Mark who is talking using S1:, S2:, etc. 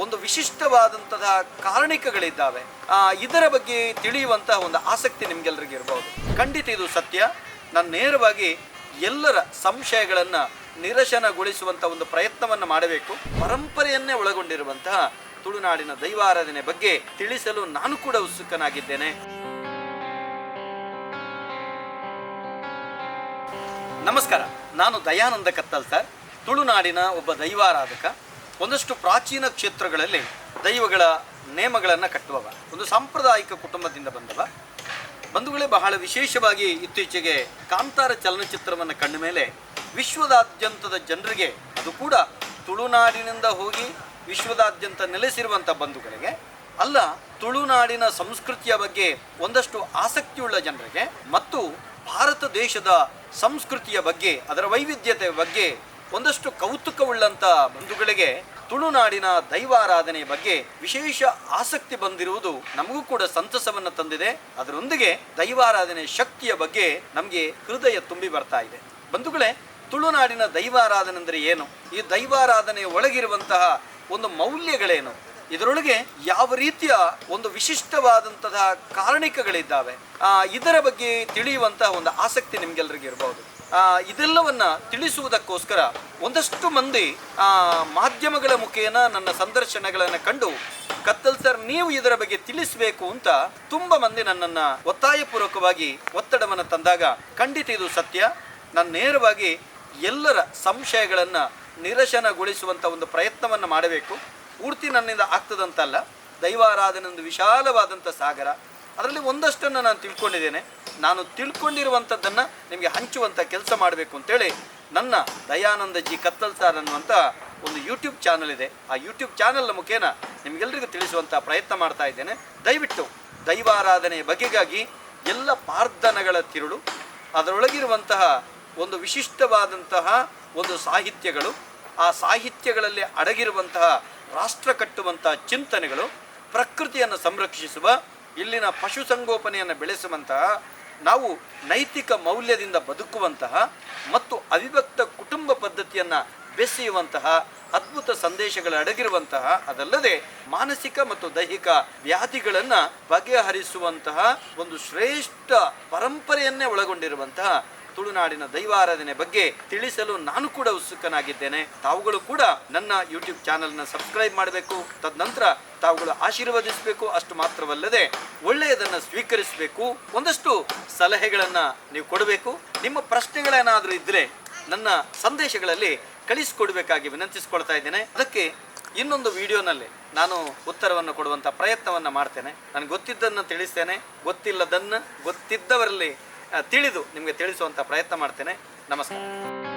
S1: ಒಂದು ವಿಶಿಷ್ಟವಾದಂತಹ ಕಾರಣಿಕಗಳಿದ್ದಾವೆ. ಇದರ ಬಗ್ಗೆ ತಿಳಿಯುವಂತಹ ಒಂದು ಆಸಕ್ತಿ ನಿಮ್ಗೆಲ್ಲರಿಗೂ ಇರಬಹುದು. ಖಂಡಿತ ಇದು ಸತ್ಯ. ನಾನು ನೇರವಾಗಿ ಎಲ್ಲರ ಸಂಶಯಗಳನ್ನು ನಿರಶನಗೊಳಿಸುವಂಥ ಒಂದು ಪ್ರಯತ್ನವನ್ನು ಮಾಡಬೇಕು. ಪರಂಪರೆಯನ್ನೇ ಒಳಗೊಂಡಿರುವಂತಹ ತುಳುನಾಡಿನ ದೈವಾರಾಧನೆ ಬಗ್ಗೆ ತಿಳಿಸಲು ನಾನು ಕೂಡ ಉತ್ಸುಕನಾಗಿದ್ದೇನೆ. ನಮಸ್ಕಾರ, ನಾನು ದಯಾನಂದ ಕತ್ತಲ್ ಸರ್, ತುಳುನಾಡಿನ ಒಬ್ಬ ದೈವಾರಾಧಕ. ಒಂದಷ್ಟು ಪ್ರಾಚೀನ ಕ್ಷೇತ್ರಗಳಲ್ಲಿ ದೈವಗಳ ನೇಮಗಳನ್ನು ಕಟ್ಟುವವ, ಒಂದು ಸಾಂಪ್ರದಾಯಿಕ ಕುಟುಂಬದಿಂದ ಬಂದವ. ಬಂಧುಗಳೇ, ಬಹಳ ವಿಶೇಷವಾಗಿ ಇತ್ತೀಚೆಗೆ ಕಾಂತಾರ ಚಲನಚಿತ್ರವನ್ನು ಕಂಡ ಮೇಲೆ ವಿಶ್ವದಾದ್ಯಂತದ ಜನರಿಗೆ, ಅದು ಕೂಡ ತುಳುನಾಡಿನಿಂದ ಹೋಗಿ ವಿಶ್ವದಾದ್ಯಂತ ನೆಲೆಸಿರುವಂಥ ಬಂಧುಗಳಿಗೆ ಅಲ್ಲ, ತುಳುನಾಡಿನ ಸಂಸ್ಕೃತಿಯ ಬಗ್ಗೆ ಒಂದಷ್ಟು ಆಸಕ್ತಿಯುಳ್ಳ ಜನರಿಗೆ ಮತ್ತು ಭಾರತ ದೇಶದ ಸಂಸ್ಕೃತಿಯ ಬಗ್ಗೆ, ಅದರ ವೈವಿಧ್ಯತೆಯ ಬಗ್ಗೆ ಒಂದಷ್ಟು ಕೌತುಕವುಳ್ಳಂಥ ಬಂಧುಗಳಿಗೆ ತುಳುನಾಡಿನ ದೈವಾರಾಧನೆಯ ಬಗ್ಗೆ ವಿಶೇಷ ಆಸಕ್ತಿ ಬಂದಿರುವುದು ನಮಗೂ ಕೂಡ ಸಂತಸವನ್ನು ತಂದಿದೆ. ಅದರೊಂದಿಗೆ ದೈವಾರಾಧನೆ ಶಕ್ತಿಯ ಬಗ್ಗೆ ನಮಗೆ ಹೃದಯ ತುಂಬಿ ಬರ್ತಾ ಇದೆ. ಬಂಧುಗಳೇ, ತುಳುನಾಡಿನ ದೈವಾರಾಧನೆ ಅಂದರೆ ಏನು? ಈ ದೈವಾರಾಧನೆಯ ಒಳಗಿರುವಂತಹ ಒಂದು ಮೌಲ್ಯಗಳೇನು? ಇದರೊಳಗೆ ಯಾವ ರೀತಿಯ ಒಂದು ವಿಶಿಷ್ಟವಾದಂತಹ ಕಾರಣಿಕಗಳಿದ್ದಾವೆ? ಇದರ ಬಗ್ಗೆ ತಿಳಿಯುವಂತಹ ಒಂದು ಆಸಕ್ತಿ ನಿಮ್ಗೆಲ್ಲರಿಗೂ ಇರಬಹುದು. ಇದೆಲ್ಲವನ್ನ ತಿಳಿಸುವುದಕ್ಕೋಸ್ಕರ ಒಂದಷ್ಟು ಮಂದಿ ಮಾಧ್ಯಮಗಳ ಮುಖೇನ ನನ್ನ ಸಂದರ್ಶನಗಳನ್ನು ಕಂಡು, ಕತ್ತಲ್ ಸರ್, ನೀವು ಇದರ ಬಗ್ಗೆ ತಿಳಿಸಬೇಕು ಅಂತ ತುಂಬ ಮಂದಿ ನನ್ನನ್ನು ಒತ್ತಾಯಪೂರ್ವಕವಾಗಿ ಒತ್ತಡವನ್ನು ತಂದಾಗ, ಖಂಡಿತ ಇದು ಸತ್ಯ. ನಾನು ನೇರವಾಗಿ ಎಲ್ಲರ ಸಂಶಯಗಳನ್ನು ನಿರಶನಗೊಳಿಸುವಂಥ ಒಂದು ಪ್ರಯತ್ನವನ್ನು ಮಾಡಬೇಕು. ಪೂರ್ತಿ ನನ್ನಿಂದ ಆಗ್ತದಂತಲ್ಲ. ದೈವಾರಾಧನೆ ಒಂದು ವಿಶಾಲವಾದಂಥ ಸಾಗರ. ಅದರಲ್ಲಿ ಒಂದಷ್ಟನ್ನು ನಾನು ತಿಳ್ಕೊಂಡಿದ್ದೇನೆ. ನಾನು ತಿಳ್ಕೊಂಡಿರುವಂಥದ್ದನ್ನು ನಿಮಗೆ ಹಂಚುವಂಥ ಕೆಲಸ ಮಾಡಬೇಕು ಅಂತೇಳಿ ನನ್ನ ದಯಾನಂದ ಜಿ ಕತ್ತಲ್ ಸರ್ ಅನ್ನುವಂಥ ಒಂದು ಯೂಟ್ಯೂಬ್ ಚಾನಲ್ ಇದೆ. ಆ ಯೂಟ್ಯೂಬ್ ಚಾನಲ್ನ ಮುಖೇನ ನಿಮಗೆಲ್ಲರಿಗೂ ತಿಳಿಸುವಂಥ ಪ್ರಯತ್ನ ಮಾಡ್ತಾ ಇದ್ದೇನೆ. ದಯವಿಟ್ಟು ದೈವಾರಾಧನೆಯ ಬಗೆಗಾಗಿ ಎಲ್ಲ ಪ್ರಾರ್ಥನೆಗಳ ತಿರುಳು, ಅದರೊಳಗಿರುವಂತಹ ಒಂದು ವಿಶಿಷ್ಟವಾದಂತಹ ಒಂದು ಸಾಹಿತ್ಯಗಳು, ಆ ಸಾಹಿತ್ಯಗಳಲ್ಲಿ ಅಡಗಿರುವಂತಹ ರಾಷ್ಟ್ರ ಕಟ್ಟುವಂತಹ ಚಿಂತನೆಗಳು, ಪ್ರಕೃತಿಯನ್ನು ಸಂರಕ್ಷಿಸುವ, ಇಲ್ಲಿನ ಪಶುಸಂಗೋಪನೆಯನ್ನು ಬೆಳೆಸುವಂತಹ, ನಾವು ನೈತಿಕ ಮೌಲ್ಯದಿಂದ ಬದುಕುವಂತಹ ಮತ್ತು ಅವಿಭಕ್ತ ಕುಟುಂಬ ಪದ್ಧತಿಯನ್ನು ಬೆಸೆಯುವಂತಹ ಅದ್ಭುತ ಸಂದೇಶಗಳು ಅಡಗಿರುವಂತಹ, ಅದಲ್ಲದೆ ಮಾನಸಿಕ ಮತ್ತು ದೈಹಿಕ ವ್ಯಾಧಿಗಳನ್ನು ಬಗೆಹರಿಸುವಂತಹ ಒಂದು ಶ್ರೇಷ್ಠ ಪರಂಪರೆಯನ್ನೇ ಒಳಗೊಂಡಿರುವಂತಹ ತುಳುನಾಡಿನ ದೈವಾರಾಧನೆ ಬಗ್ಗೆ ತಿಳಿಸಲು ನಾನು ಕೂಡ ಉತ್ಸುಕನಾಗಿದ್ದೇನೆ. ತಾವುಗಳು ಕೂಡ ನನ್ನ ಯೂಟ್ಯೂಬ್ ಚಾನಲ್ನ ಸಬ್ಸ್ಕ್ರೈಬ್ ಮಾಡಬೇಕು. ತದನಂತರ ತಾವುಗಳು ಆಶೀರ್ವದಿಸಬೇಕು. ಅಷ್ಟು ಮಾತ್ರವಲ್ಲದೆ ಒಳ್ಳೆಯದನ್ನು ಸ್ವೀಕರಿಸಬೇಕು. ಒಂದಷ್ಟು ಸಲಹೆಗಳನ್ನು ನೀವು ಕೊಡಬೇಕು. ನಿಮ್ಮ ಪ್ರಶ್ನೆಗಳೇನಾದರೂ ಇದ್ದರೆ ನನ್ನ ಸಂದೇಶಗಳಲ್ಲಿ ಕಳಿಸಿಕೊಡ್ಬೇಕಾಗಿ ವಿನಂತಿಸಿಕೊಳ್ತಾ ಇದ್ದೇನೆ. ಅದಕ್ಕೆ ಇನ್ನೊಂದು ವಿಡಿಯೋನಲ್ಲಿ ನಾನು ಉತ್ತರವನ್ನು ಕೊಡುವಂಥ ಪ್ರಯತ್ನವನ್ನು ಮಾಡ್ತೇನೆ. ನನಗೆ ಗೊತ್ತಿದ್ದನ್ನು ತಿಳಿಸ್ತೇನೆ, ಗೊತ್ತಿಲ್ಲದನ್ನು ಗೊತ್ತಿದ್ದವರಲ್ಲಿ ತಿಳಿದು ನಿಮಗೆ ತಿಳಿಸುವಂಥ ಪ್ರಯತ್ನ ಮಾಡ್ತೇನೆ. ನಮಸ್ಕಾರ.